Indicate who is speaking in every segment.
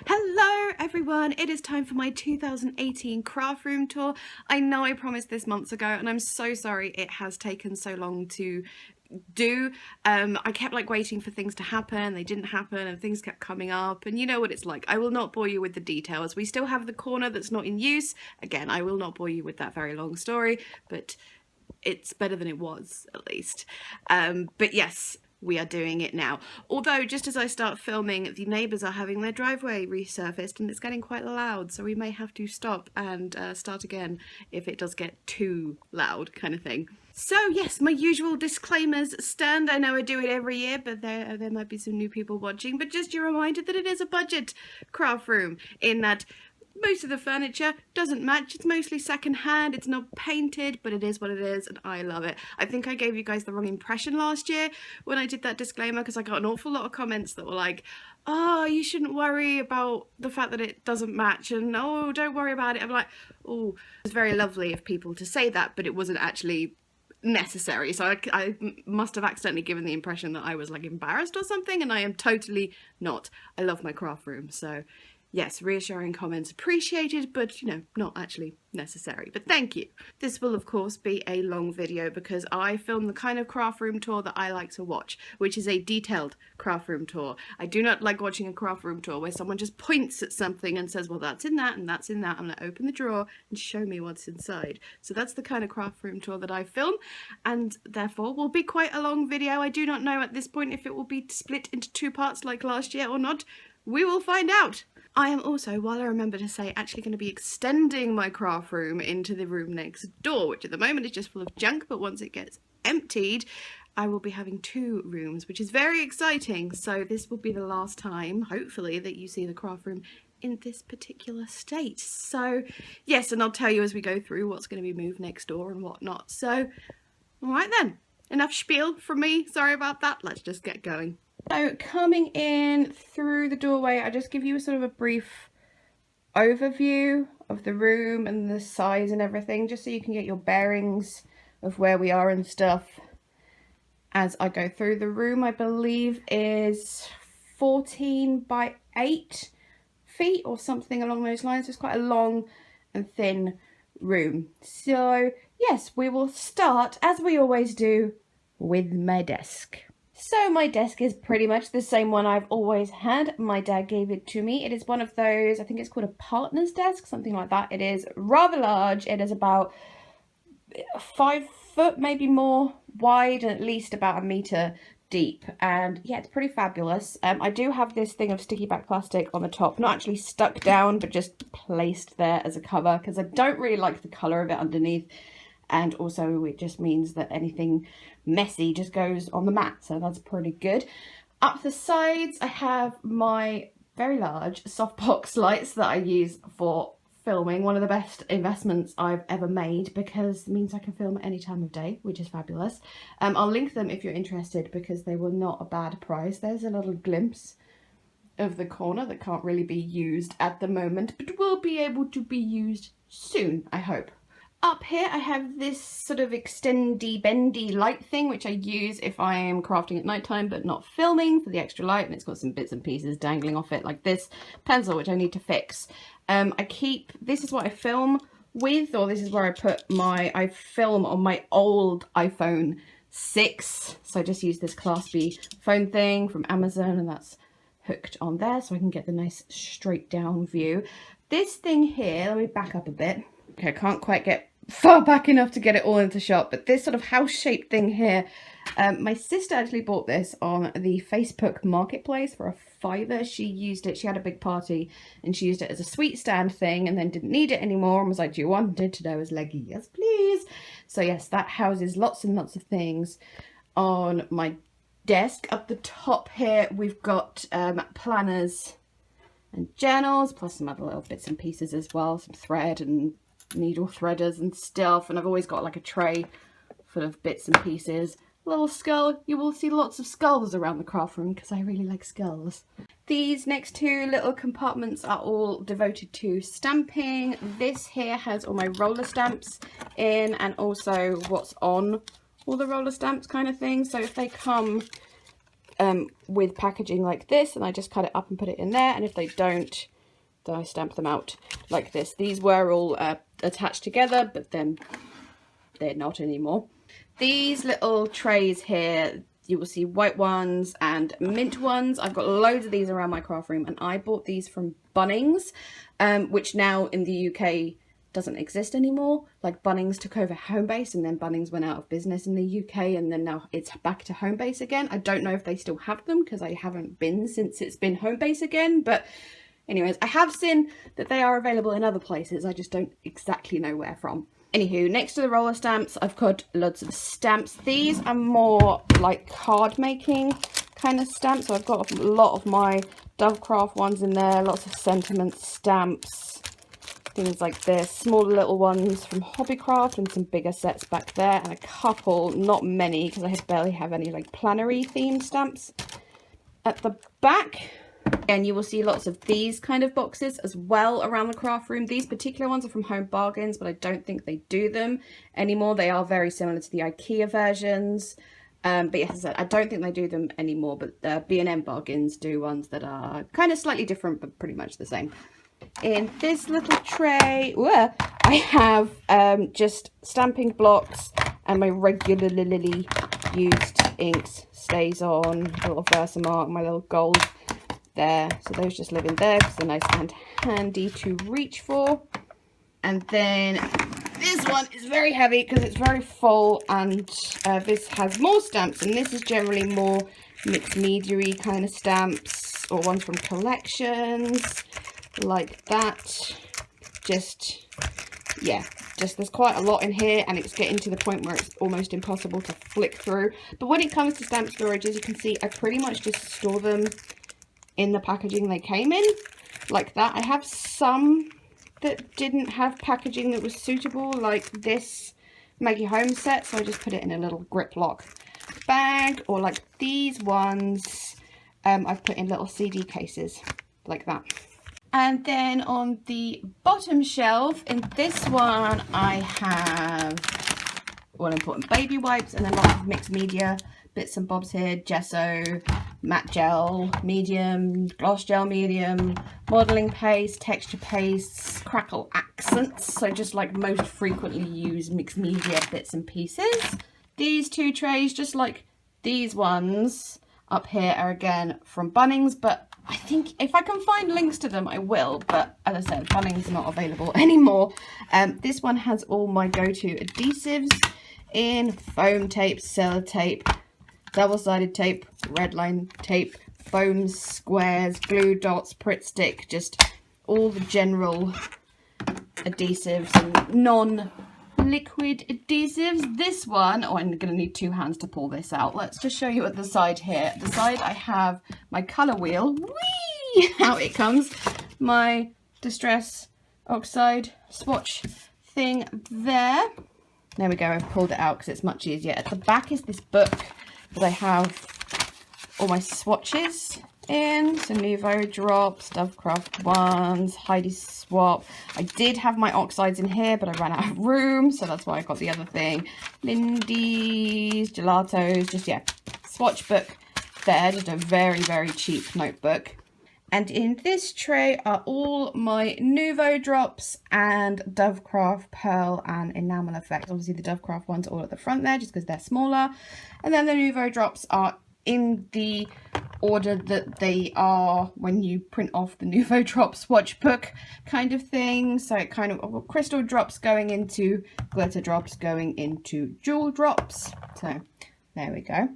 Speaker 1: Hello everyone, it is time for my 2018 craft room tour. I know I promised this months ago and I'm so sorry it has taken so long to do. I kept waiting for things to happen, they didn't happen and things kept coming up and you know what it's like. I will not bore you with the details. We still have the corner that's not in use. Again, I will not bore you with that very long story, but it's better than it was at least. But yes, we are doing it now. Although just as I start filming, the neighbours are having their driveway resurfaced and it's getting quite loud, so we may have to stop and start again if it does get too loud, kind of thing. So yes, my usual disclaimers stand. I know I do it every year, but there might be some new people watching, but just a reminder that it is a budget craft room in that most of the furniture doesn't match. It's mostly second-hand, it's not painted, but it is what it is and I love it. I think I gave you guys the wrong impression last year when I did that disclaimer because I got an awful lot of comments that were like, oh, you shouldn't worry about the fact that it doesn't match and oh, don't worry about it. I'm like, oh, it's very lovely of people to say that, but it wasn't actually necessary. So I must have accidentally given the impression that I was embarrassed or something, and I am totally not. I love my craft room, so yes, reassuring comments appreciated, but you know, not actually necessary, but thank you. This will of course be a long video because I film the kind of craft room tour that I like to watch, which is a detailed craft room tour. I do not like watching a craft room tour where someone just points at something and says, well, that's in that and that's in that. I'm gonna open the drawer and show me what's inside. So that's the kind of craft room tour that I film, and therefore will be quite a long video. I do not know at this point if it will be split into two parts like last year or not. We will find out. I am also, while I remember to say, actually going to be extending my craft room into the room next door, which at the moment is just full of junk, but once it gets emptied, I will be having two rooms, which is very exciting. So this will be the last time, hopefully, that you see the craft room in this particular state. So yes, and I'll tell you as we go through what's going to be moved next door and whatnot. So, all right then, enough spiel from me. Sorry about that. Let's just get going. So coming in through the doorway, I just give you a sort of a brief overview of the room and the size and everything, just so you can get your bearings of where we are and stuff as I go through. The room, I believe, is 14 by 8 feet or something along those lines. It's quite a long and thin room. So yes, we will start, as we always do, with my desk. So my desk is pretty much the same one I've always had. My dad gave it to me. It is one of those, I think it's called a partner's desk, something like that. It is rather large. It is about 5 foot, maybe more wide, and at least about 1 meter deep. And yeah, it's pretty fabulous. I do have this thing of sticky back plastic on the top, not actually stuck down, but just placed there as a cover because I don't really like the colour of it underneath. And also it just means that anything messy just goes on the mat, so that's pretty good. Up the sides I have my very large softbox lights that I use for filming. One of the best investments I've ever made because it means I can film at any time of day, which is fabulous. I'll link them if you're interested because they were not a bad price. There's a little glimpse of the corner that can't really be used at the moment, but will be able to be used soon, I hope. Up here I have this sort of extendy bendy light thing which I use if I am crafting at night time but not filming, for the extra light, and it's got some bits and pieces dangling off it, like this pencil which I need to fix. This is what I film with, or this is where I film on my old iPhone 6, so I just use this claspy phone thing from Amazon and that's hooked on there so I can get the nice straight down view. This thing here, let me back up a bit. Okay, I can't quite get far back enough to get it all into shot, but this sort of house-shaped thing here, my sister actually bought this on the Facebook marketplace for a £5. She used it, she had a big party and she used it as a sweet stand thing and then didn't need it anymore and was like, do you want it today? I was like, yes please. So yes, that houses lots and lots of things on my desk. Up the top here we've got planners and journals, plus some other little bits and pieces as well, some thread and needle threaders and stuff, and I've always got like a tray full of bits and pieces. Little skull, you will see lots of skulls around the craft room because I really like skulls. These next two little compartments are all devoted to stamping. This here has all my roller stamps in and also what's on all the roller stamps kind of thing. So if they come with packaging like this, and I just cut it up and put it in there, and if they don't, then I stamp them out like this. These were all attached together, but then they're not anymore. These little trays here, you will see white ones and mint ones. I've got loads of these around my craft room, and I bought these from Bunnings, which now in the UK doesn't exist anymore. Like, Bunnings took over Homebase, and then Bunnings went out of business in the UK, and then now it's back to Homebase again. I don't know if they still have them, because I haven't been since it's been Homebase again, but anyways, I have seen that they are available in other places. I just don't exactly know where from. Anywho, next to the roller stamps, I've got lots of stamps. These are more like card making kind of stamps. So I've got a lot of my Dovecraft ones in there, lots of sentiment stamps, things like this, smaller little ones from Hobbycraft, and some bigger sets back there, and a couple, not many, because I barely have any like planary themed stamps at the back. And you will see lots of these kind of boxes as well around the craft room. These particular ones are from Home Bargains, but I don't think they do them anymore. They are very similar to the IKEA versions. But yes, as I said, I don't think they do them anymore, but B&M Bargains do ones that are kind of slightly different, but pretty much the same. In this little tray, I have just stamping blocks and my regularly used inks, Stays On, a little Versamark, my little gold there. So those just live in there because they're nice and handy to reach for. And then this one is very heavy because it's very full, and this has more stamps, and this is generally more mixed media-y kind of stamps, or ones from collections like that. Just there's quite a lot in here, and it's getting to the point where it's almost impossible to flick through. But when it comes to stamp storage, as you can see, I pretty much just store them in the packaging they came in, like that. I have some that didn't have packaging that was suitable, like this Maggie Home set, so I just put it in a little grip lock bag, or like these ones I've put in little CD cases like that. And then on the bottom shelf, in this one, I have all important baby wipes, and then lots of mixed media bits and bobs here. Gesso, matte gel medium, gloss gel medium, modelling paste, texture pastes, crackle accents, so just like most frequently used mixed media bits and pieces. These two trays, just like these ones up here, are again from Bunnings, but I think if I can find links to them I will, but as I said, Bunnings are not available anymore. This one has all my go-to adhesives in: foam tape, sellotape, double-sided tape, red line tape, foams, squares, glue dots, Pritt stick, just all the general adhesives and non-liquid adhesives. This one, oh, I'm going to need two hands to pull this out. Let's just show you at the side here. At the side I have my colour wheel. Whee! Out it comes. My Distress Oxide swatch thing there. There we go, I've pulled it out because it's much easier. At the back is this book that I have all my swatches in. So Nouveau drops, Dovecraft ones, Heidi swap. I did have my oxides in here, but I ran out of room, so that's why I got the other thing. Lindy's, Gelatos, just, yeah, swatch book there. Just a very, very cheap notebook. And in this tray are all my Nouveau drops and Dovecraft Pearl and Enamel Effect. Obviously the Dovecraft ones are all at the front there just because they're smaller. And then the Nouveau drops are in the order that they are when you print off the Nouveau drop swatch book kind of thing. So it kind of crystal drops going into glitter drops going into jewel drops. So there we go.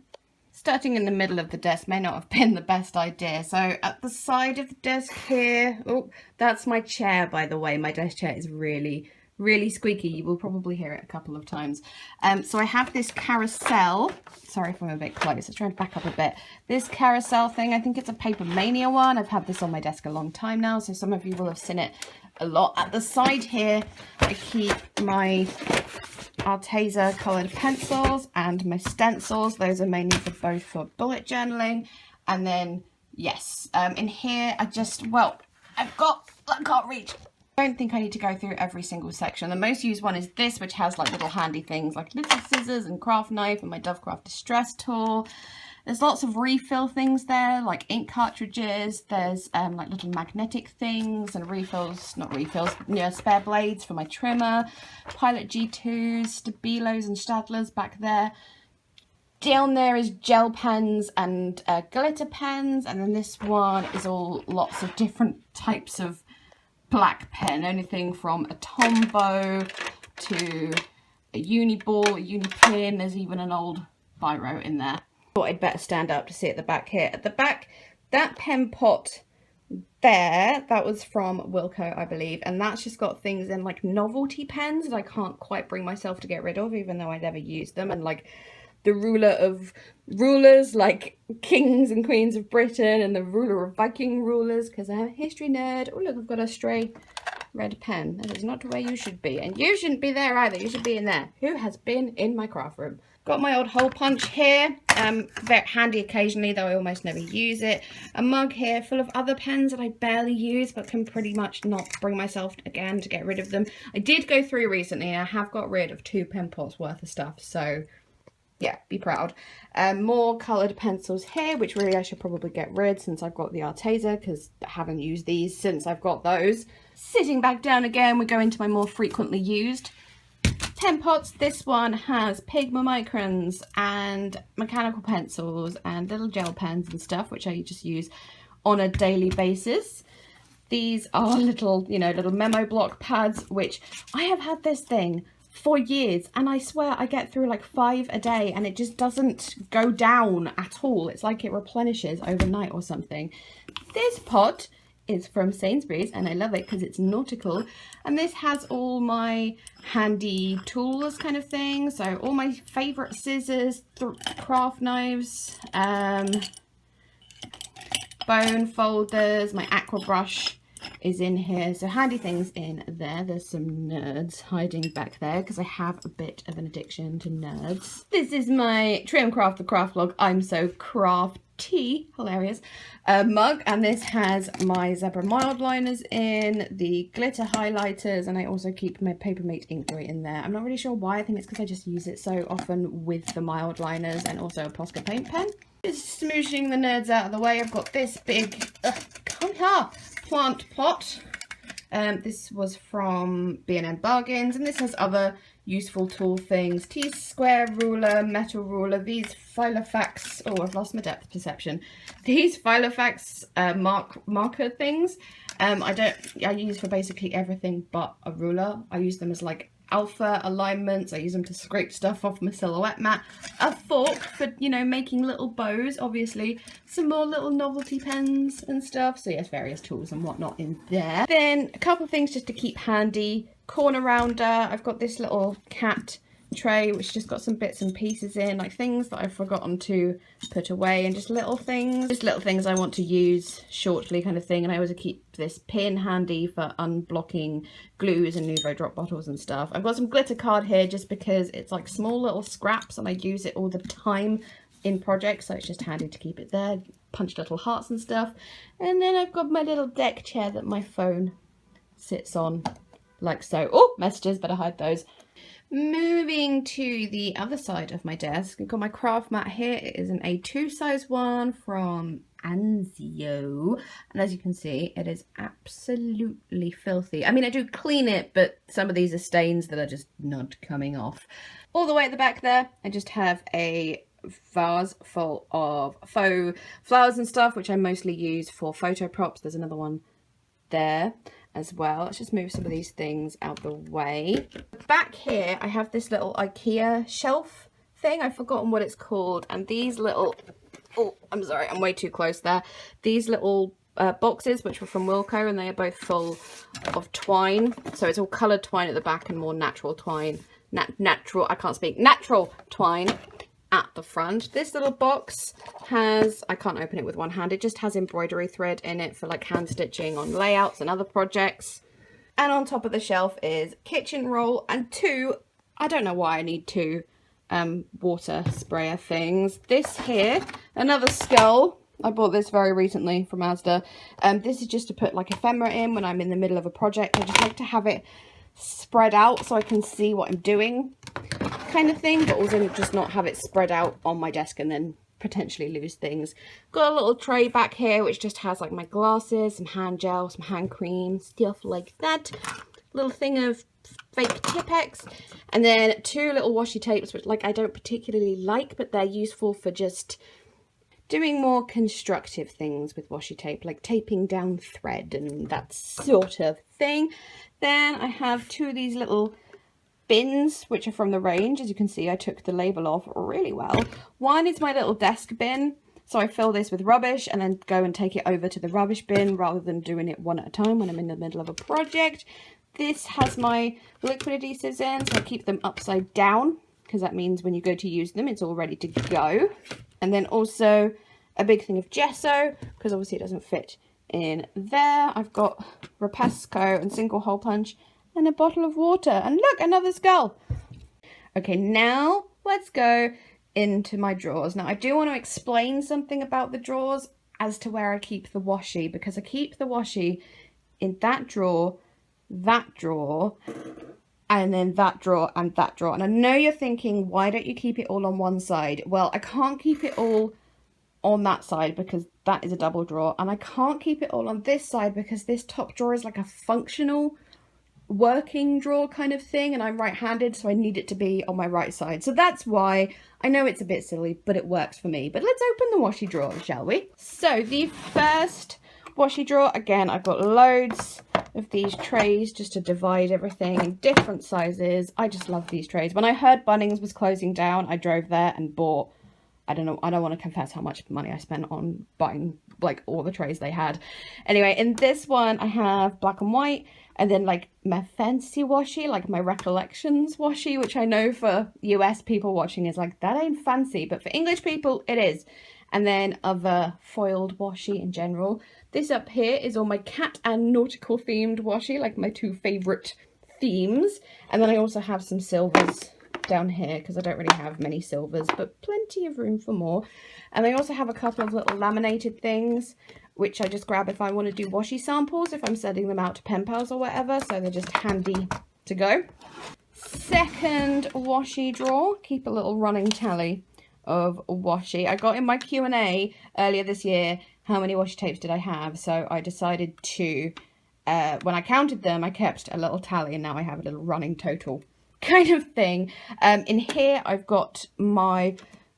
Speaker 1: Starting in the middle of the desk may not have been the best idea. So at the side of the desk here, oh, that's my chair, by the way. My desk chair is really, really squeaky. You will probably hear it a couple of times. So I have this carousel. Sorry if I'm a bit close. Let's try and back up a bit. This carousel thing, I think it's a Paper Mania one. I've had this on my desk a long time now, so some of you will have seen it a lot. At the side here, I keep my Arteza coloured pencils and my stencils. Those are mainly for bullet journaling. And then, yes, in here I just, well, I can't reach. I don't think I need to go through every single section. The most used one is this, which has like little handy things like little scissors and craft knife and my Dovecraft distress tool. There's lots of refill things there, like ink cartridges. There's like little magnetic things and refills, not refills, yeah, spare blades for my trimmer. Pilot G2s, Stabilos and Stadlers back there. Down there is gel pens and glitter pens, and then this one is all lots of different types of black pen, anything from a Tombow to a Uniball, a Unipin. There's even an old biro in there. Thought I'd better stand up to see at the back here. At the back, that pen pot there, that was from Wilko, I believe, and that's just got things in like novelty pens that I can't quite bring myself to get rid of, even though I never used them, and like the ruler of rulers, like kings and queens of Britain, and the ruler of Viking rulers, because I'm a history nerd. Oh look, I've got a stray red pen. That is not where you should be, and you shouldn't be there either. You should be in there. Who has been in my craft room? Got my old hole punch here, very handy occasionally, though I almost never use it. A mug here full of other pens that I barely use, but can pretty much not bring myself again to get rid of them. I did go through recently, and I have got rid of 2 pen pots worth of stuff, so yeah, be proud. More coloured pencils here, which really I should probably get rid since I've got the Arteza, because I haven't used these since I've got those. Sitting back down again, we go into my more frequently used pen pots. This one has Pigma microns and mechanical pencils and little gel pens and stuff, which I just use on a daily basis. These are little, you know, little memo block pads, which I have had this thing for years, and I swear I get through like 5 a day, and it just doesn't go down at all. It's like it replenishes overnight or something. This pot is from Sainsbury's, and I love it because it's nautical, and this has all my handy tools kind of thing. So all my favorite scissors, craft knives, bone folders, my aqua brush is in here, so handy things in there. There's some nerds hiding back there because I have a bit of an addiction to nerds. This is my Trim Craft the Craft Log I'm So Crafty, hilarious, mug, and this has my zebra mild liners in, the glitter highlighters, and I also keep my Papermate Inkjoy in there. I'm not really sure why. I think it's because I just use it so often with the mild liners, and also a Posca paint pen. Just smooshing the nerds out of the way, I've got this big come here, plant pot. This was from B&M Bargains, and this has other useful tool things. T-square ruler, metal ruler, these Filofax, oh I've lost my depth perception. These Filofax marker things, I use for basically everything but a ruler. I use them as like alpha alignments. I use them to scrape stuff off my silhouette mat. A fork for, you know, making little bows, obviously. Some more little novelty pens and stuff. So yes, various tools and whatnot in there. Then a couple of things just to keep handy. Corner rounder. I've got this little cat tray which just got some bits and pieces in, like things that I've forgotten to put away, and just little things I want to use shortly kind of thing. And I always keep this pin handy for unblocking glues and Nuvo drop bottles and stuff. I've got some glitter card here just because it's like small little scraps and I use it all the time in projects, so it's just handy to keep it there. Punch little hearts and stuff. And then I've got my little deck chair that my phone sits on, like so. Oh, messages, better hide those. Moving to the other side of my desk, I've got my craft mat here. It is an A2 size one from Anzio, and as you can see, it is absolutely filthy. I mean, I do clean it, but some of these are stains that are just not coming off. All the way at the back there, I just have a vase full of faux flowers and stuff, which I mostly use for photo props. There's another one there as well. Let's just move some of these things out the way. Back here I have this little IKEA shelf thing, I've forgotten what it's called, and these little, oh I'm sorry, I'm way too close there, these little boxes which were from Wilko, and they are both full of twine. So it's all coloured twine at the back and more natural twine, natural twine at the front. This little box has, I can't open it with one hand, it just has embroidery thread in it for like hand stitching on layouts and other projects. And on top of the shelf is kitchen roll and 2, I don't know why I need 2 water sprayer things. This here, another skull. I bought this very recently from Asda. This is just to put like ephemera in when I'm in the middle of a project. I just like to have it spread out so I can see what I'm doing kind of thing, but also just not have it spread out on my desk and then potentially lose things. Got a little tray back here which just has like my glasses, some hand gel, some hand cream, stuff like that. Little thing of fake Tipp-Ex, and then 2 little washi tapes which like I don't particularly like, but they're useful for just doing more constructive things with washi tape, like taping down thread and that sort of thing. Then I have 2 of these little bins which are from the range. As you can see, I took the label off really well. One is my little desk bin, so I fill this with rubbish and then go and take it over to the rubbish bin rather than doing it one at a time when I'm in the middle of a project. This has my liquid adhesives in, so I keep them upside down because that means when you go to use them it's all ready to go. And then also a big thing of gesso because obviously it doesn't fit in there. I've got Rapesco and single hole punch and a bottle of water, and look, another skull. Okay, now let's go into my drawers. Now I do want to explain something about the drawers as to where I keep the washi, because I keep the washi in that drawer, and then that drawer and that drawer. And I know you're thinking, why don't you keep it all on one side? Well, I can't keep it all on that side because that is a double drawer, and I can't keep it all on this side because this top drawer is like a functional working drawer kind of thing, and I'm right-handed, so I need it to be on my right side. So that's why. I know it's a bit silly, but it works for me. But let's open the washi drawer, shall we? So the first washi drawer, again, I've got loads of these trays just to divide everything in different sizes. I just love these trays. When I heard Bunnings was closing down, I drove there and bought, I don't know, I don't want to confess how much money I spent on buying like all the trays they had. Anyway, in this one I have black and white, and then like my fancy washi, like my Recollections washi, which I know for US people watching is like, that ain't fancy, but for English people it is. And then other foiled washi in general. This up here is all my cat and nautical themed washi, like my 2 favourite themes. And then I also have some silvers down here because I don't really have many silvers, but plenty of room for more. And I also have a couple of little laminated things which I just grab if I want to do washi samples, if I'm sending them out to pen pals or whatever, so they're just handy to go. Second washi drawer, keep a little running tally of washi. I got in my Q&A earlier this year, how many washi tapes did I have, so I decided to, when I counted them, I kept a little tally, and now I have a little running total kind of thing. In here I've got my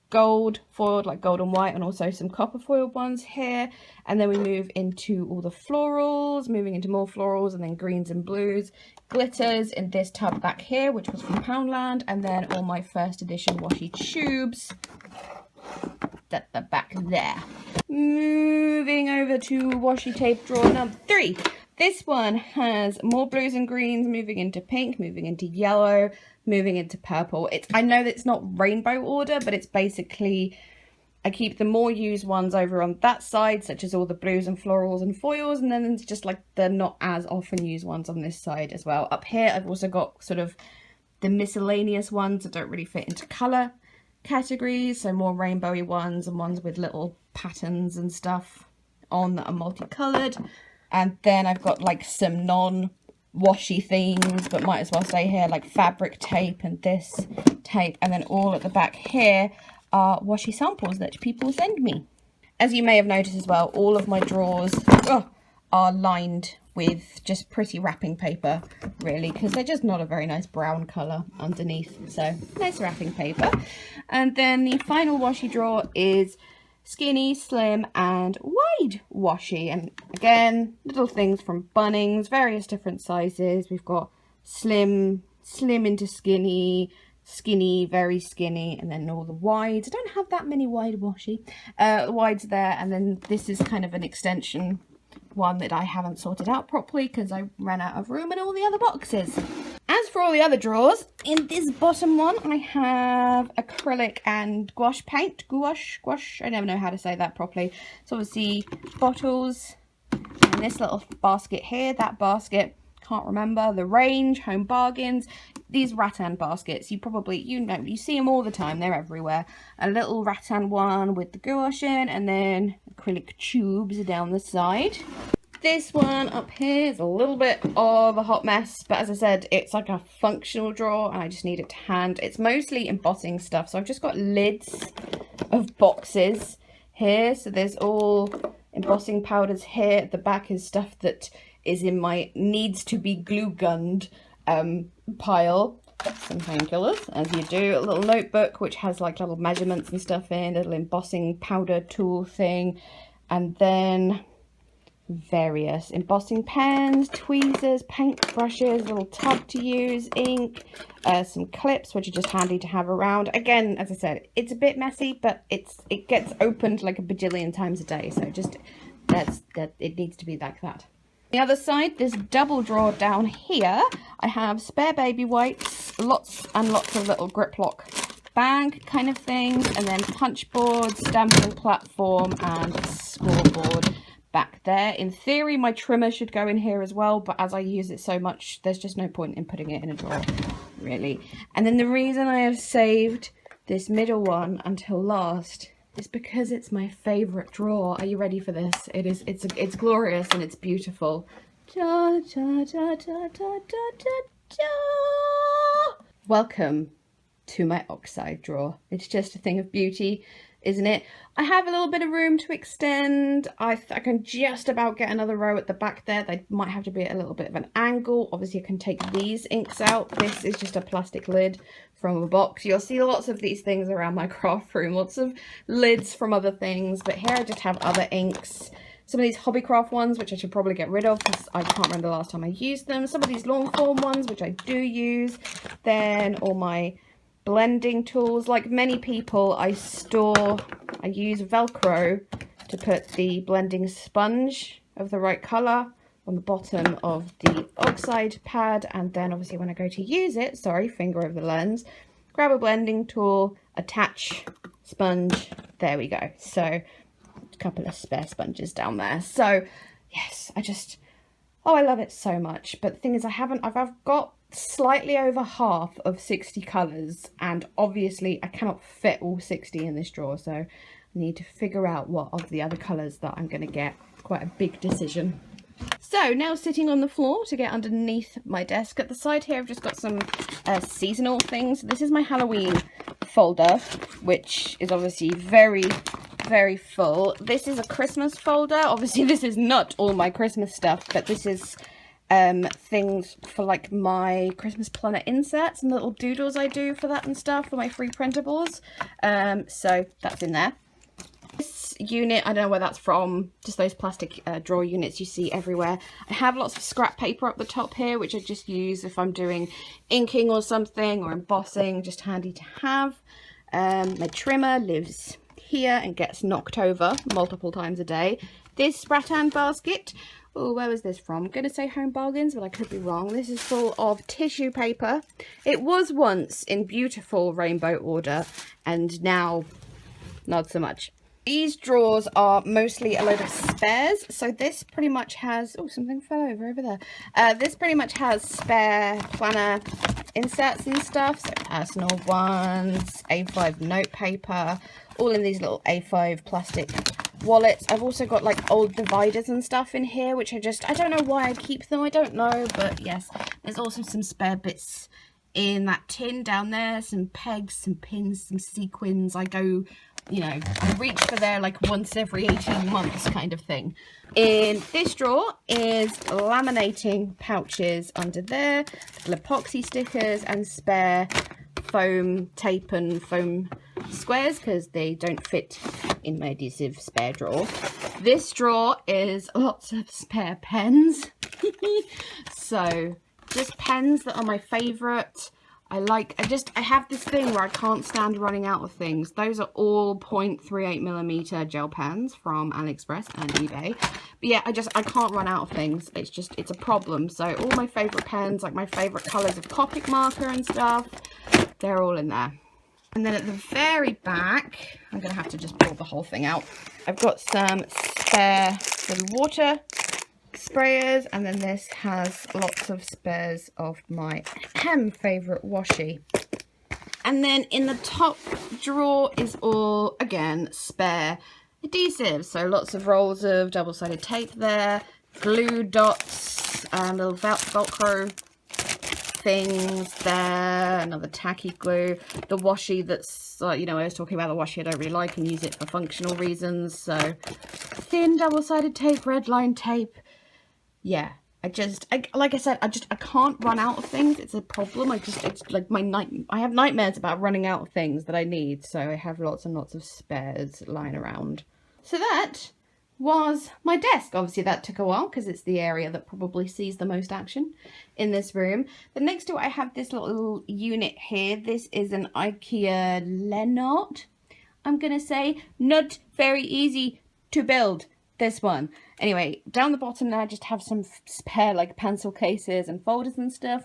Speaker 1: gold foiled, like gold and white, and also some copper foiled ones here. And then we move into all the florals, moving into more florals, and then greens and blues, glitters in this tub back here, which was from Poundland, and then all my first edition washi tubes at the back there. Moving over to washi tape drawer number 3. This one has more blues and greens, moving into pink, moving into yellow, moving into purple. I know that it's not rainbow order, but it's basically, I keep the more used ones over on that side, such as all the blues and florals and foils, and then it's just like the not as often used ones on this side as well. Up here I've also got sort of the miscellaneous ones that don't really fit into colour categories, so more rainbowy ones and ones with little patterns and stuff on that are multicoloured. And then I've got like some non-washi things, but might as well stay here, like fabric tape and this tape. And then all at the back here are washi samples that people send me. As you may have noticed as well, all of my drawers are lined with just pretty wrapping paper, really, because they're just not a very nice brown colour underneath. So nice wrapping paper. And then the final washi drawer is skinny, slim and wide washi, and again little things from Bunnings, various different sizes. We've got slim into skinny, skinny, very skinny, and then all the wides. I don't have that many wide washi. The wides there, and then this is kind of an extension one that I haven't sorted out properly because I ran out of room in all the other boxes. As for all the other drawers, in this bottom one I have acrylic and gouache paint. Gouache, I never know how to say that properly. So obviously bottles, and this little basket here, that basket, can't remember, the range, home bargains. These rattan baskets, you know, you see them all the time, they're everywhere. A little rattan one with the gouache in, and then acrylic tubes down the side. This one up here is a little bit of a hot mess, but as I said, it's like a functional drawer and I just need it to hand. It's mostly embossing stuff, so I've just got lids of boxes here. So there's all embossing powders here. At the back is stuff that is in my needs to be glue gunned pile. Some painkillers, as you do. A little notebook which has like little measurements and stuff in, a little embossing powder tool thing, and then various embossing pens, tweezers, paint brushes, a little tub to use, ink, some clips which are just handy to have around. Again, as I said, it's a bit messy, but it gets opened like a bajillion times a day, so just it needs to be like that. The other side, this double drawer down here, I have spare baby wipes, lots and lots of little grip lock bag kind of things, and then punch board, stamping platform, and scoreboard back there. In theory, my trimmer should go in here as well, but as I use it so much, there's just no point in putting it in a drawer, really. And then the reason I have saved this middle one until last is because it's my favorite drawer. Are you ready for this? It's glorious and it's beautiful. Da, da, da, da, da, da, da. Welcome to my oxide drawer. It's just a thing of beauty, isn't it? I have a little bit of room to extend. I can just about get another row at the back there. They might have to be at a little bit of an angle. Obviously I can take these inks out. This is just a plastic lid from a box. You'll see lots of these things around my craft room, lots of lids from other things, but here I just have other inks. Some of these Hobbycraft ones, which I should probably get rid of because I can't remember the last time I used them. Some of these long form ones, which I do use. Then all my blending tools. Like many people, I use Velcro to put the blending sponge of the right colour on the bottom of the oxide pad, and then obviously when I go to use it, sorry, finger over the lens, grab a blending tool, attach sponge, there we go. So a couple of spare sponges down there. So yes, I love it so much. But the thing is, I've got slightly over half of 60 colours, and obviously I cannot fit all 60 in this drawer, so I need to figure out what of the other colours that I'm going to get. Quite a big decision. So now sitting on the floor to get underneath my desk. At the side here I've just got some seasonal things. This is my Halloween folder, which is obviously very full. This is a Christmas folder. Obviously this is not all my Christmas stuff, but this is things for like my Christmas planner inserts and little doodles I do for that and stuff, for my free printables. So that's in there. This unit, I don't know where that's from, just those plastic drawer units you see everywhere. I have lots of scrap paper up the top here, which I just use if I'm doing inking or something, or embossing, just handy to have. My trimmer lives here and gets knocked over multiple times a day. This rattan basket, oh, where was this from? I'm going to say Home Bargains, but I could be wrong. This is full of tissue paper. It was once in beautiful rainbow order, and now not so much. These drawers are mostly a load of spares, so this pretty much has, oh, something fell over there. This pretty much has spare planner inserts and stuff, so personal ones, A5 note paper, all in these little A5 plastic wallets. I've also got like old dividers and stuff in here, which I don't know why I keep them, I don't know, but yes, there's also some spare bits in that tin down there, some pegs, some pins, some sequins. I go, you know, I reach for there like once every 18 months kind of thing. In this drawer is laminating pouches under there, little epoxy stickers and spare foam tape and foam squares because they don't fit in my adhesive spare drawer. This drawer is lots of spare pens. So just pens that are my favourite. I have this thing where I can't stand running out of things. Those are all 0.38mm gel pens from AliExpress and eBay. But yeah, I can't run out of things. It's a problem. So all my favourite pens, like my favourite colours of Copic marker and stuff, they're all in there. And then at the very back, I'm going to have to just pull the whole thing out. I've got some spare little water sprayers, and then this has lots of spares of my favourite washi. And then in the top drawer is all, again, spare adhesives. So lots of rolls of double-sided tape there, glue dots and little Velcro things there, another tacky glue, the washi that's, you know, I was talking about the washi I don't really like and use it for functional reasons, so thin double-sided tape, red line tape. Yeah, like I said, I can't run out of things. It's a problem. It's like I have nightmares about running out of things that I need, so I have lots and lots of spares lying around. So that was my desk. Obviously that took a while because it's the area that probably sees the most action in this room. But next to it I have this little unit here. This is an IKEA Lennart. I'm gonna say not very easy to build, this one. Anyway, down the bottom there I just have some spare like pencil cases and folders and stuff.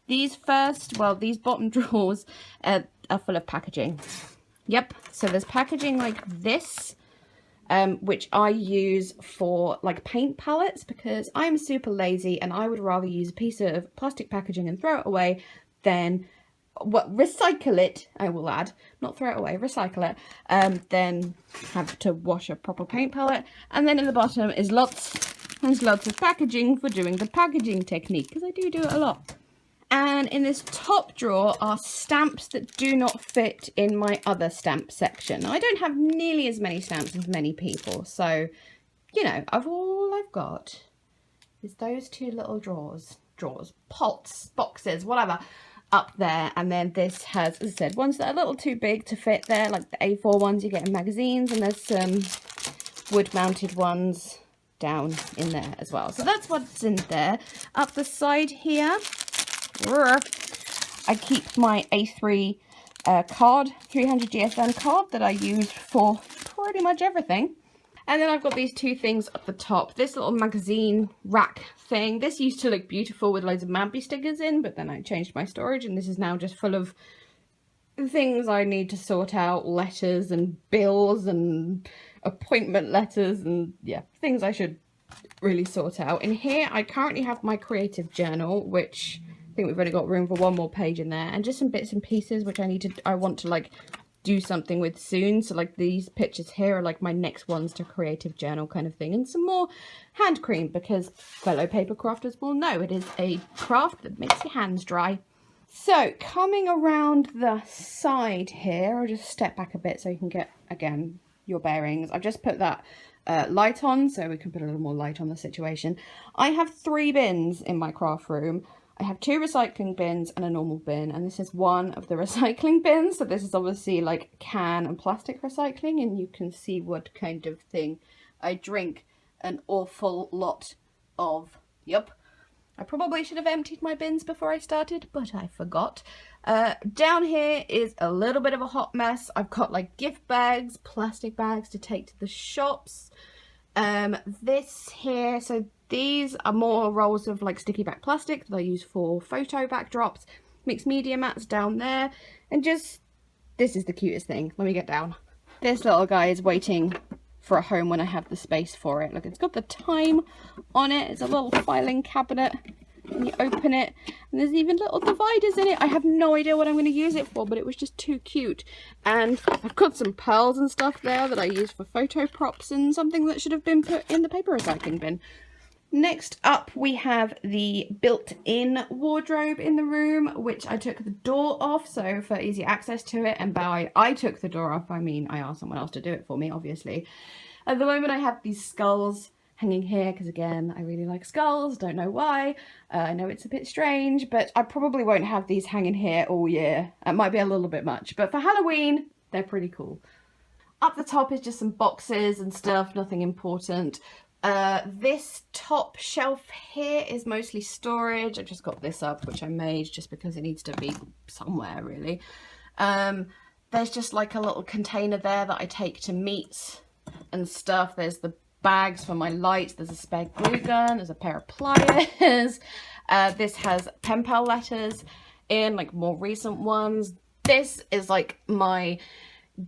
Speaker 1: These bottom drawers are full of packaging. Yep, so there's packaging like this, which I use for like paint palettes because I'm super lazy and I would rather use a piece of plastic packaging and throw it away than recycle it, I will add, not throw it away, recycle it, then have to wash a proper paint palette. And then in the bottom is lots of packaging for doing the packaging technique, because I do it a lot. And in this top drawer are stamps that do not fit in my other stamp section. I don't have nearly as many stamps as many people, so, you know, all I've got is those two little drawers, pots, boxes, whatever, up there. And then this has, as I said, ones that are a little too big to fit there, like the A4 ones you get in magazines, and there's some wood-mounted ones down in there as well. So that's what's in there. Up the side here, I keep my A3 card, 300 GSM card that I use for pretty much everything. And then I've got these two things up the top. This little magazine rack thing. This used to look beautiful with loads of Mambi stickers in, but then I changed my storage and this is now just full of things I need to sort out, letters and bills and appointment letters and yeah, things I should really sort out. In here I currently have my creative journal, which I think we've only got room for one more page in there, and just some bits and pieces which I want to like do something with soon. So like these pictures here are like my next ones to creative journal kind of thing, and some more hand cream because fellow paper crafters will know it is a craft that makes your hands dry. So coming around the side here, I'll just step back a bit so you can get again your bearings. I've just put that light on so we can put a little more light on the situation. I have 3 bins in my craft room. I have 2 recycling bins and a normal bin, and this is one of the recycling bins. So this is obviously like can and plastic recycling, and you can see what kind of thing I drink an awful lot of. Yep. I probably should have emptied my bins before I started, but I forgot. Down here is a little bit of a hot mess. I've got like gift bags, plastic bags to take to the shops. This here, so these are more rolls of like sticky back plastic that I use for photo backdrops, mixed media mats down there, and just, this is the cutest thing. Let me get down. This little guy is waiting for a home when I have the space for it. Look, it's got the time on it. It's a little filing cabinet, and you open it, and there's even little dividers in it. I have no idea what I'm going to use it for, but it was just too cute. And I've got some pearls and stuff there that I use for photo props, and something that should have been put in the paper recycling bin. Next up we have the built-in wardrobe in the room, which I took the door off so for easy access to it, and by I took the door off I mean I asked someone else to do it for me, obviously. At the moment I have these skulls hanging here because again I really like skulls, don't know why. I know it's a bit strange, but I probably won't have these hanging here all year. It might be a little bit much, but for Halloween they're pretty cool. Up the top is just some boxes and stuff, nothing important. This top shelf here is mostly storage. I just got this up, which I made just because it needs to be somewhere really. There's just like a little container there that I take to meets and stuff. There's the bags for my lights, there's a spare glue gun, there's a pair of pliers. This has pen pal letters in, like more recent ones. This is like my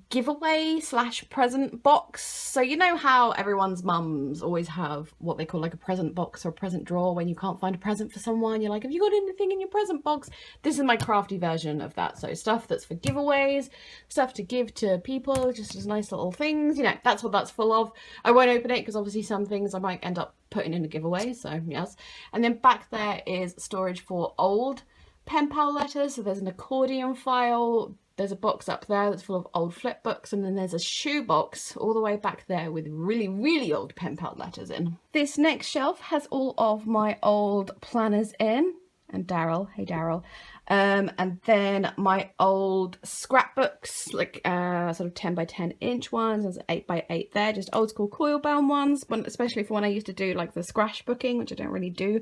Speaker 1: giveaway slash present box. So you know how everyone's mums always have what they call like a present box or a present drawer when you can't find a present for someone. You're like, have you got anything in your present box? This is my crafty version of that. So stuff that's for giveaways, stuff to give to people, just as nice little things, you know, that's what that's full of. I won't open it because obviously some things I might end up putting in a giveaway, so yes. And then back there is storage for old pen pal letters. So there's an accordion file. There's a box up there that's full of old flip books, and then there's a shoe box all the way back there with really, really old pen pal letters in. This next shelf has all of my old planners in, and Daryl, hey Daryl, and then my old scrapbooks, like sort of 10 by 10 inch ones. There's 8 by 8 there, just old school coil bound ones, but especially for when I used to do like the scrapbooking, which I don't really do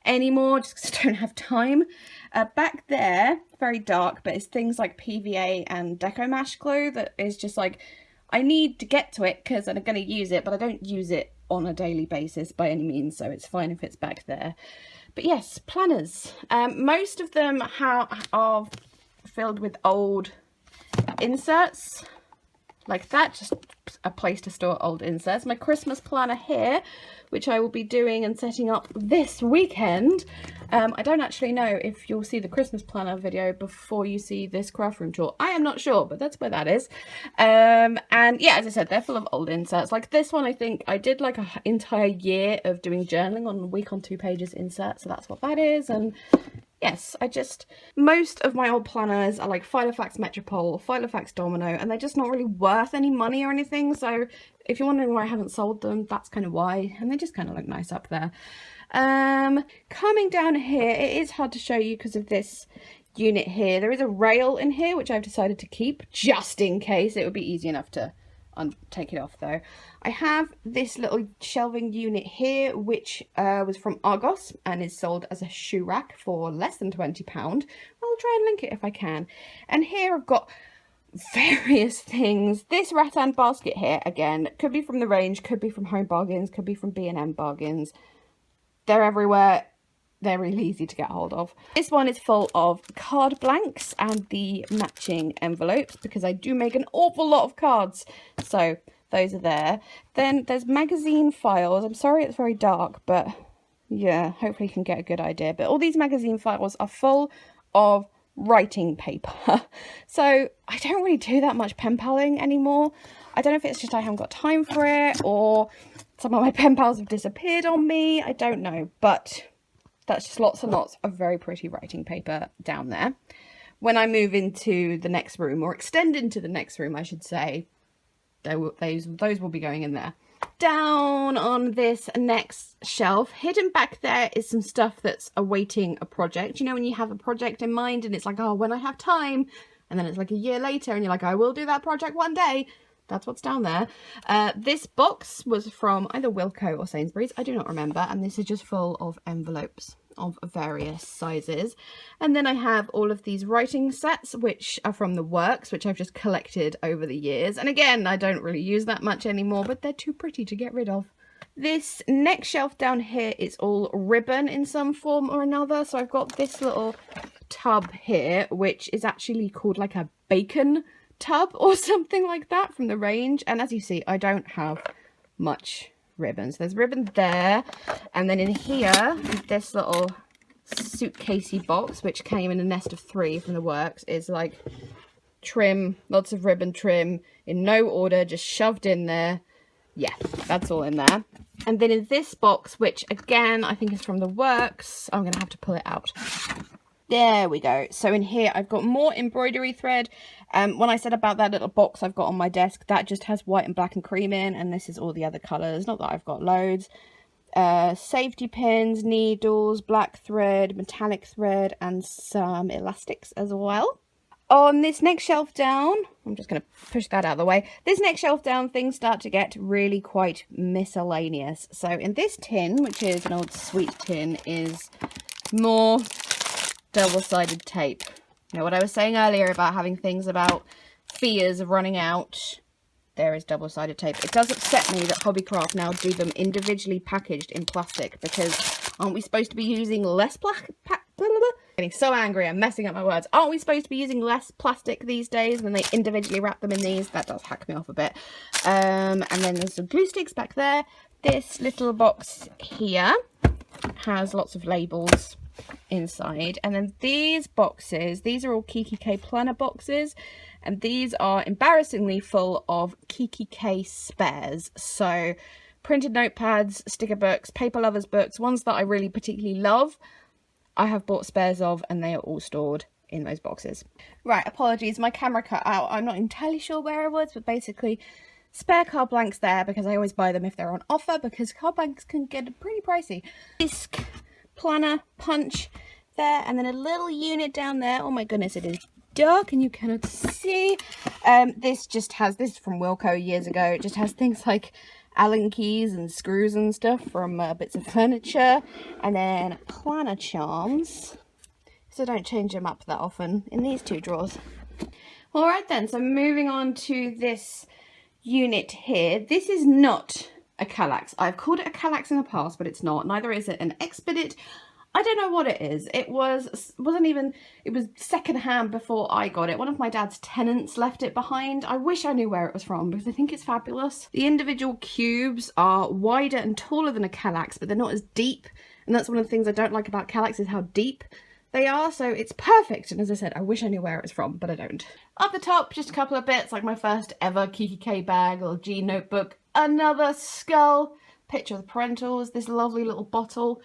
Speaker 1: anymore just because I don't have time. Back there, very dark, but it's things like PVA and Deco Mash glue that is just like, I need to get to it because I'm going to use it, but I don't use it on a daily basis by any means, so it's fine if it's back there. But yes, planners. Most of them are filled with old inserts like that, just a place to store old inserts. My Christmas planner here, which I will be doing and setting up this weekend. I don't actually know if you'll see the Christmas planner video before you see this craft room tour. I am not sure, but that's where that is. And yeah, as I said, they're full of old inserts. Like this one, I think I did like an entire year of doing journaling on a week on 2 pages insert, so that's what that is. And yes, most of my old planners are like Filofax Metropole, Filofax Domino, and they're just not really worth any money or anything. So if you're wondering why I haven't sold them, that's kind of why. And they just kind of look nice up there. Coming down here, it is hard to show you because of this unit here. There is a rail in here, which I've decided to keep just in case. It would be easy enough to take it off though. I have this little shelving unit here, which was from Argos and is sold as a shoe rack for less than £20. I'll try and link it if I can. And here I've got various things. This rattan basket here, again, could be from the range, could be from Home Bargains, could be from B&M Bargains. They're everywhere. They're really easy to get hold of. This one is full of card blanks and the matching envelopes because I do make an awful lot of cards. So those are there. Then there's magazine files. I'm sorry it's very dark, but yeah, hopefully you can get a good idea. But all these magazine files are full of writing paper. So I don't really do that much pen paling anymore. I don't know if it's just I haven't got time for it or some of my pen pals have disappeared on me. I don't know, but that's just lots and lots of very pretty writing paper down there. When I move into the next room, or extend into the next room, I should say, those will be going in there. Down on this next shelf, hidden back there is some stuff that's awaiting a project. You know, when you have a project in mind and it's like, oh, when I have time, and then it's like a year later and you're like, I will do that project one day. That's what's down there. This box was from either Wilko or Sainsbury's, I do not remember, and this is just full of envelopes of various sizes. And then I have all of these writing sets, which are from the Works, which I've just collected over the years. And again, I don't really use that much anymore, but they're too pretty to get rid of. This next shelf down here is all ribbon in some form or another. So I've got this little tub here, which is actually called like a bacon tub or something like that from the range. And as you see, I don't have much ribbons. There's ribbon there, and then in here, this little suitcasey box, which came in a nest of 3 from the Works, is like trim, lots of ribbon trim in no order, just shoved in there. Yeah, that's all in there. And then in this box, which again I think is from the Works, I'm gonna have to pull it out. There we go. So in here I've got more embroidery thread. When I said about that little box I've got on my desk, that just has white and black and cream in, and this is all the other colours. Not that I've got loads. Safety pins, needles, black thread, metallic thread, and some elastics as well. On this next shelf down, I'm just going to push that out of the way. This next shelf down, things start to get really quite miscellaneous. So in this tin, which is an old sweet tin, is more double-sided tape. You know what I was saying earlier about having things about fears of running out? There is double-sided tape. It does upset me that Hobbycraft now do them individually packaged in plastic, because aren't we supposed to be using less Getting so angry, I'm messing up my words. Aren't we supposed to be using less plastic these days when they individually wrap them in these? That does hack me off a bit. And then there's some glue sticks back there. This little box here has lots of labels inside, and then these boxes, these are all Kikki K planner boxes, and these are embarrassingly full of Kikki K spares. So printed notepads, sticker books, paper lovers books, ones that I really particularly love, I have bought spares of, and they are all stored in those boxes. Right, apologies, my camera cut out. I'm not entirely sure where I was, but basically spare card blanks there, because I always buy them if they're on offer, because card blanks can get pretty pricey. Disc, planner, punch there, and then a little unit down there. Oh my goodness, it is dark and you cannot see. This is from Wilko years ago. It just has things like Allen keys and screws and stuff from bits of furniture, and then planner charms, so don't change them up that often, in these two drawers. All right then, so moving on to this unit here. This is not a Kallax. I've called it a Kallax in the past, but it's not. Neither is it an Expedit. I don't know what it is. It was secondhand before I got it. One of my dad's tenants left it behind. I wish I knew where it was from, because I think it's fabulous. The individual cubes are wider and taller than a Kallax, but they're not as deep. And that's one of the things I don't like about Kallax, is how deep they are. So it's perfect. And as I said, I wish I knew where it was from, but I don't. Up the top, just a couple of bits, like my first ever Kikki K bag, little G notebook, another skull, picture of the parentals, this lovely little bottle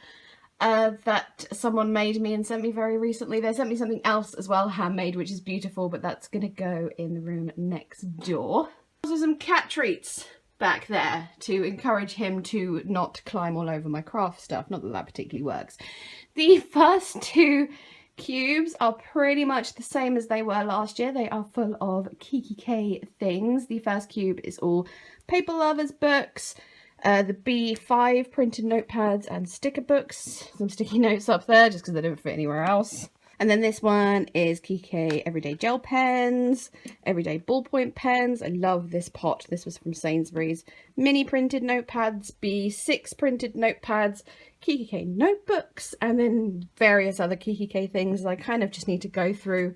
Speaker 1: that someone made me and sent me very recently. They sent me something else as well, handmade, which is beautiful, but that's gonna go in the room next door. Also some cat treats back there to encourage him to not climb all over my craft stuff. Not that that particularly works. The first two cubes are pretty much the same as they were last year. They are full of Kikki K things. The first cube is all paper lovers books, the B5 printed notepads and sticker books, some sticky notes up there just because they don't fit anywhere else. And then this one is Kikki K everyday gel pens, everyday ballpoint pens. I love this pot. This was from Sainsbury's. Mini printed notepads, B6 printed notepads, Kikki K notebooks, and then various other Kikki K things. I kind of just need to go through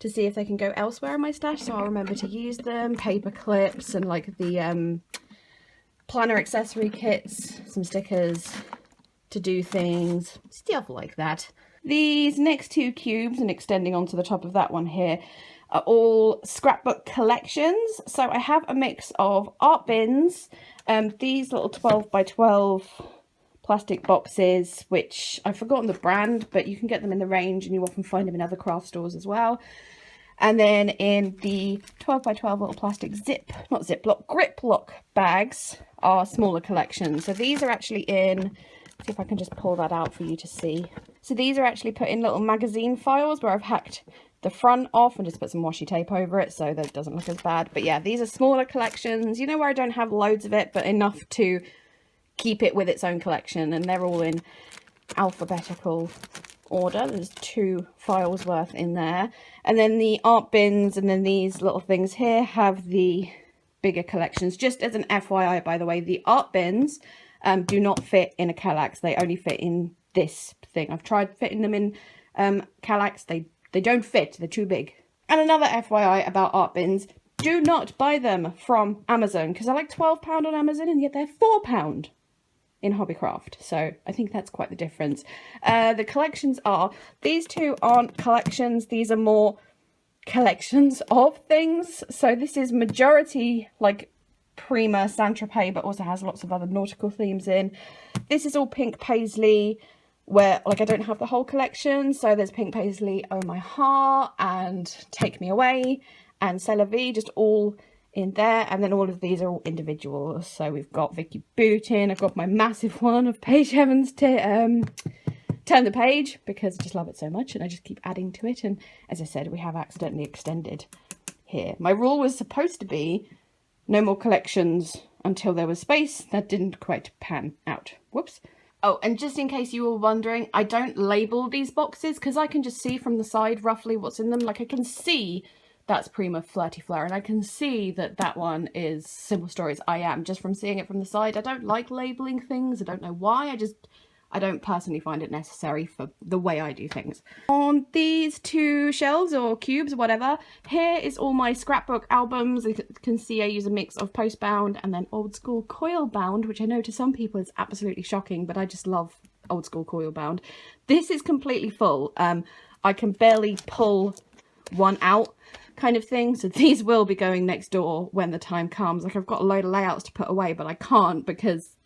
Speaker 1: to see if they can go elsewhere in my stash, so I'll remember to use them. Paper clips and like the planner accessory kits, some stickers to do things, stuff like that. These next two cubes, and extending onto the top of that one here, are all scrapbook collections. So I have a mix of art bins, these little 12 by 12 plastic boxes, which I've forgotten the brand, but you can get them in the range and you often find them in other craft stores as well. And then in the 12 by 12 little plastic grip lock bags are smaller collections. So these are actually in, see if I can just pull that out for you to see. So these are actually put in little magazine files where I've hacked the front off and just put some washi tape over it so that it doesn't look as bad. But yeah, these are smaller collections, you know, where I don't have loads of it, but enough to keep it with its own collection. And they're all in alphabetical order. There's 2 files worth in there. And then the art bins and then these little things here have the bigger collections. Just as an FYI, by the way, the art bins do not fit in a Kallax. They only fit in this thing. I've tried fitting them in Kallax. They don't fit. They're too big. And another FYI about art bins, do not buy them from Amazon, because they're like £12 on Amazon and yet they're £4 in Hobbycraft. So I think that's quite the difference. The collections are, these two aren't collections. These are more collections of things. So this is majority like Prima Saint-Tropez, but also has lots of other nautical themes in. This is all pink paisley, where like I don't have the whole collection. So there's pink paisley, Oh My Heart and Take Me Away and C'est La Vie, just all in there. And then all of these are all individual. So we've got Vicky Bootin. I've got my massive one of Paige Evans to Turn the Page, because I just love it so much and I just keep adding to it. And as I said, we have accidentally extended here. My rule was supposed to be no more collections until there was space. That didn't quite pan out. Whoops. Oh, and just in case you were wondering, I don't label these boxes because I can just see from the side roughly what's in them. Like I can see that's Prima Flirty Fleur, and I can see that that one is Simple Stories I Am, just from seeing it from the side. I don't like labeling things. I don't know why. I don't personally find it necessary for the way I do things. On these two shelves or cubes or whatever, here is all my scrapbook albums. You can see I use a mix of postbound and then old school coil bound, which I know to some people is absolutely shocking, but I just love old school coil bound. This is completely full. I can barely pull one out kind of thing, so these will be going next door when the time comes. Like, I've got a load of layouts to put away, but I can't because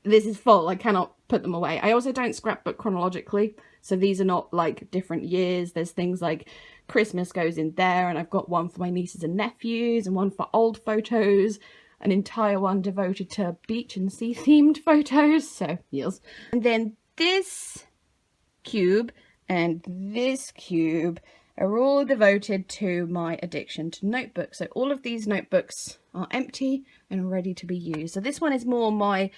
Speaker 1: this is full. I cannot put them away. I also don't scrapbook chronologically, so these are not like different years. There's things like Christmas goes in there, and I've got one for my nieces and nephews and one for old photos, an entire one devoted to beach and sea themed photos, so yes. And then this cube and this cube are all devoted to my addiction to notebooks. So all of these notebooks are empty and ready to be used. So this one is more my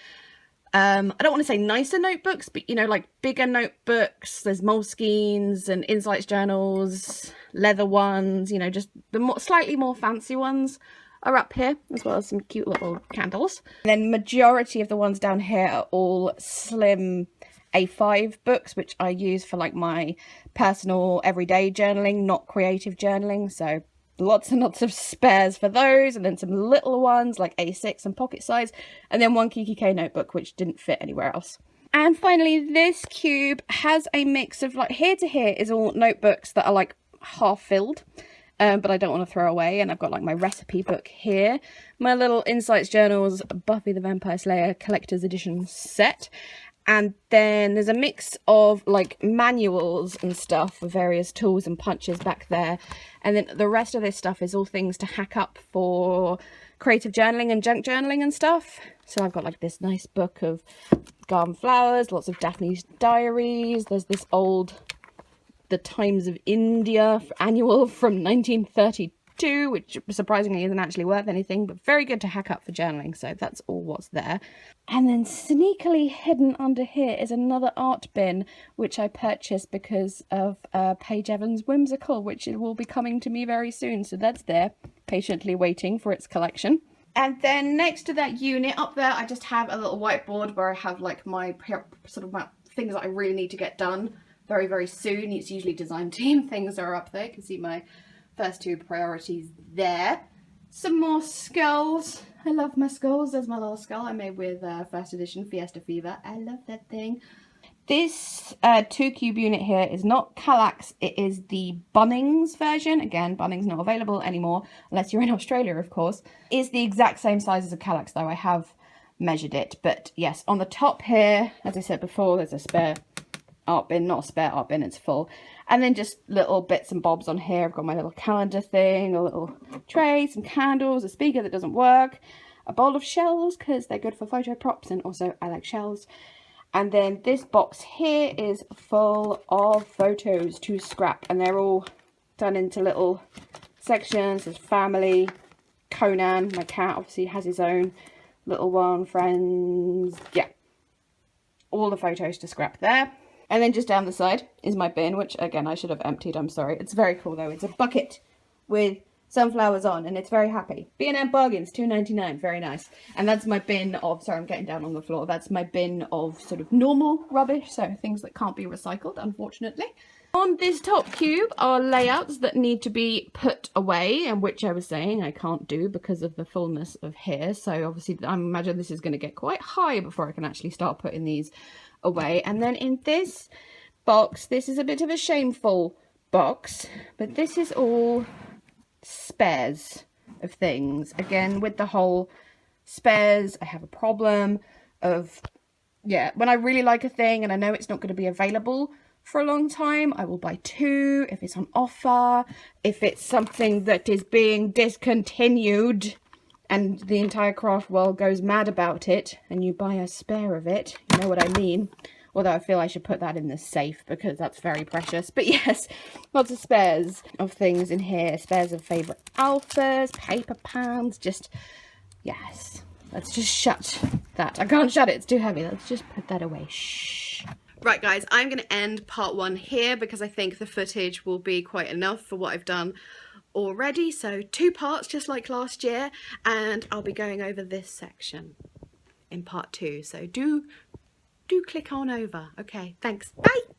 Speaker 1: I don't want to say nicer notebooks, but you know, like bigger notebooks. There's Moleskines and Insights journals, leather ones, you know, just the slightly more fancy ones are up here, as well as some cute little candles. And then majority of the ones down here are all slim A5 books, which I use for like my personal everyday journaling, not creative journaling. So lots and lots of spares for those, and then some little ones like A6 and pocket size, and then one Kikki K notebook which didn't fit anywhere else. And finally, this cube has a mix of, like, here to here is all notebooks that are like half filled, but I don't want to throw away. And I've got like my recipe book here, my little Insights journals, Buffy the Vampire Slayer collector's edition set. And then there's a mix of like manuals and stuff for various tools and punches back there. And then the rest of this stuff is all things to hack up for creative journaling and junk journaling and stuff. So I've got like this nice book of garden flowers, lots of Daphne's diaries. There's this old The Times of India annual from 1932, which surprisingly isn't actually worth anything, but very good to hack up for journaling. So that's all what's there. And then sneakily hidden under here is another art bin, which I purchased because of Paige Evans' Whimsical, which it will be coming to me very soon. So that's there, patiently waiting for its collection. And then next to that unit up there, I just have a little whiteboard where I have like my sort of my things that I really need to get done very, very soon. It's usually design team things are up there. You can see my first two priorities there. Some more skulls. I love my skulls. There's my little skull I made with first edition Fiesta Fever. I love that thing. This 2 cube unit here is not Kallax, it is the Bunnings version. Again, Bunnings not available anymore, unless you're in Australia, of course. It's the exact same size as a Kallax, though. I have measured it. But yes, on the top here, as I said before, there's a spare art bin, not a spare art bin, it's full. And then just little bits and bobs on here. I've got my little calendar thing, a little tray, some candles, a speaker that doesn't work, a bowl of shells because they're good for photo props, and also I like shells. And then this box here is full of photos to scrap, and they're all done into little sections. There's family, Conan, my cat obviously has his own little one, friends, yeah, all the photos to scrap there. And then just down the side is my bin, which again I should have emptied, I'm sorry. It's very cool though. It's a bucket with sunflowers on, and it's very happy. B&M bargains, $2.99, very nice. And that's my bin of, sorry I'm getting down on the floor, that's my bin of sort of normal rubbish, so things that can't be recycled, unfortunately. On this top cube are layouts that need to be put away, and which I was saying I can't do because of the fullness of here. So obviously I imagine this is going to get quite high before I can actually start putting these away. And then in this box, this is a bit of a shameful box, but this is all spares of things. Again, with the whole spares, I have a problem of, yeah, when I really like a thing and I know it's not going to be available for a long time, I will buy 2 if it's on offer. If it's something that is being discontinued and the entire craft world goes mad about it, and you buy a spare of it, you know what I mean. Although I feel I should put that in the safe because that's very precious. But yes, lots of spares of things in here. Spares of favourite alphas, paper pans, just, yes. Let's just shut that. I can't shut it, it's too heavy. Let's just put that away. Shh. Right guys, I'm going to end part 1 here because I think the footage will be quite enough for what I've done already. So 2 parts just like last year, and I'll be going over this section in part 2. So do do click on over. Okay, thanks. Bye.